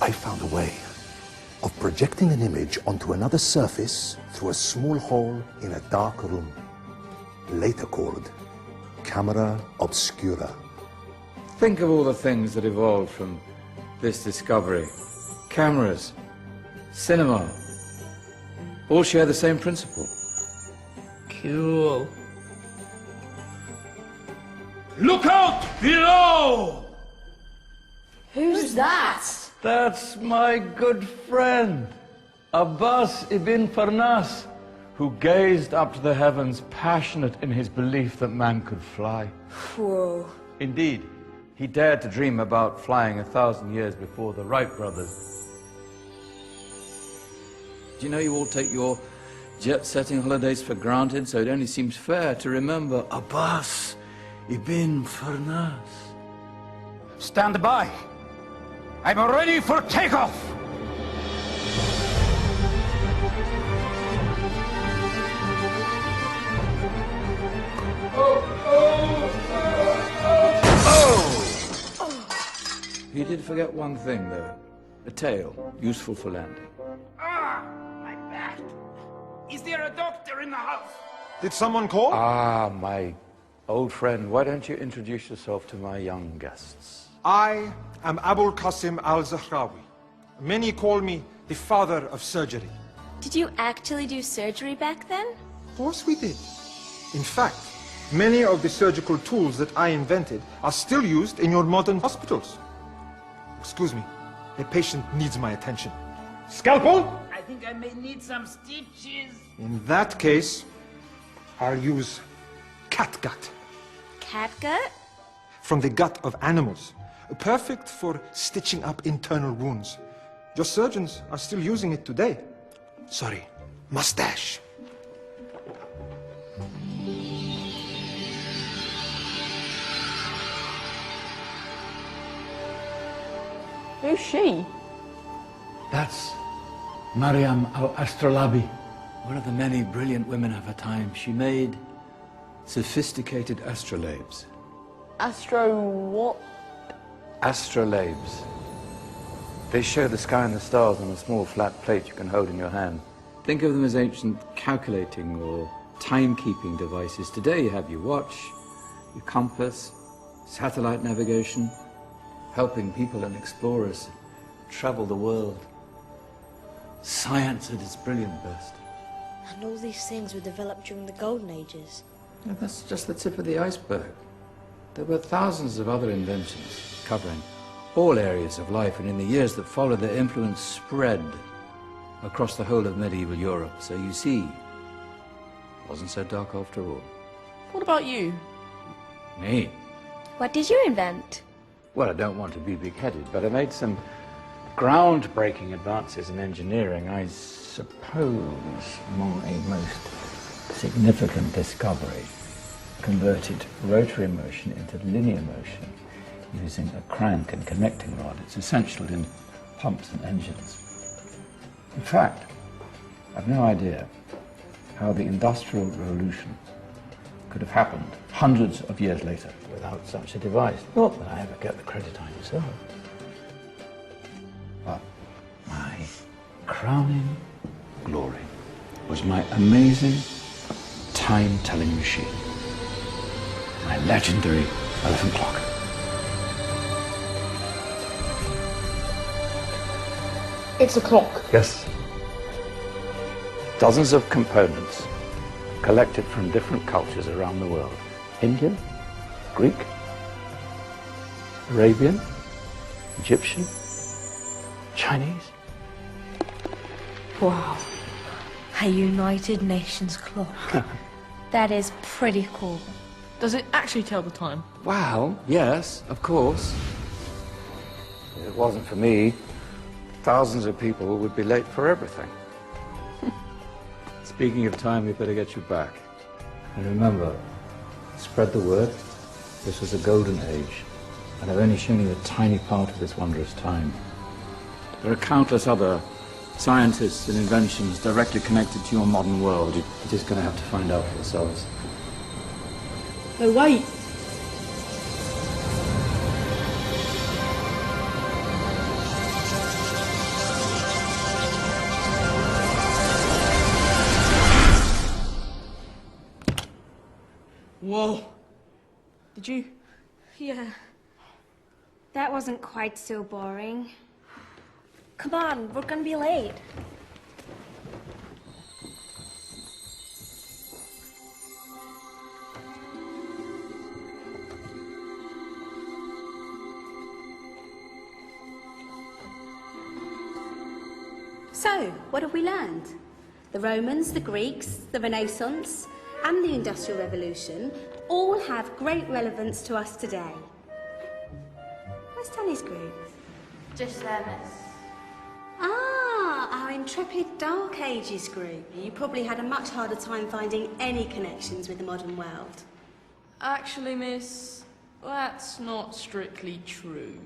I found a way of projecting an image onto another surface through a small hole in a dark room, later called camera obscura. Think of all the things that evolved from this discovery. Cameras, cinema, all share the same principle. Cool. Look out below! Who's that? That's my good friend, Abbas ibn Farnas, who gazed up to the heavens, passionate in his belief that man could fly. Whoa. Indeed, he dared to dream about flying 1,000 years before the Wright brothers. Do you know you all take your jet-setting holidays for granted, so it only seems fair to remember Abbas ibn Farnas. Stand by. I'm ready for takeoff. He did forget one thing, though. A tail, useful for landing. Ah, my back. Is there a doctor in the house? Did someone call? Ah, my old friend, why don't you introduce yourself to my young guests? I am Abul Qasim al-Zahrawi. Many call me the father of surgery. Did you actually do surgery back then? Of course we did. In fact, many of the surgical tools that I invented are still used in your modern hospitals. Excuse me, a patient needs my attention. Scalpel? I think I may need some stitches. In that case, I'll use catgut. Catgut? From the gut of animals. Perfect for stitching up internal wounds. Your surgeons are still using it today. Sorry, mustache. Who's she? That's Maryam al-Astrolabi. One of the many brilliant women of her time, she made sophisticated astrolabes. Astro what? Astrolabes. They show the sky and the stars on a small flat plate you can hold in your hand. Think of them as ancient calculating or timekeeping devices. Today you have your watch, your compass, satellite navigation, helping people and explorers travel the world. Science at its brilliant best. And all these things were developed during the Golden Ages. And that's just the tip of the iceberg. There were thousands of other inventions covering all areas of life, and in the years that followed, their influence spread across the whole of medieval Europe. So you see, it wasn't so dark after all. What about you? Me? What did you invent? Well, I don't want to be big-headed, but I made some groundbreaking advances in engineering. I suppose my most significant discovery converted rotary motion into linear motion using a crank and connecting rod. It's essential in pumps and engines. In fact, I've no idea how the Industrial Revolution could have happened hundreds of years later without such a device. Not that I ever get the credit I deserve. But my crowning glory was my amazing time-telling machine. My legendary elephant clock. It's a clock. Yes. Dozens of components collected from different cultures around the world. Indian, Greek, Arabian, Egyptian, Chinese. Wow. A United Nations clock. That is pretty cool. Does it actually tell the time? Well, yes, of course. If it wasn't for me, thousands of people would be late for everything. Speaking of time, we better get you back. And remember, spread the word. This was a golden age, and I've only shown you a tiny part of this wondrous time. There are countless other scientists and inventions directly connected to your modern world. You're just going to have to find out for yourselves. No, wait. Did you? Yeah. That wasn't quite so boring. Come on, we're gonna be late. So, what have we learned? The Romans, the Greeks, the Renaissance, and the Industrial Revolution all have great relevance to us today. Where's Danny's group? Just there, miss. Ah, our intrepid Dark Ages group. You probably had a much harder time finding any connections with the modern world. Actually, miss, that's not strictly true.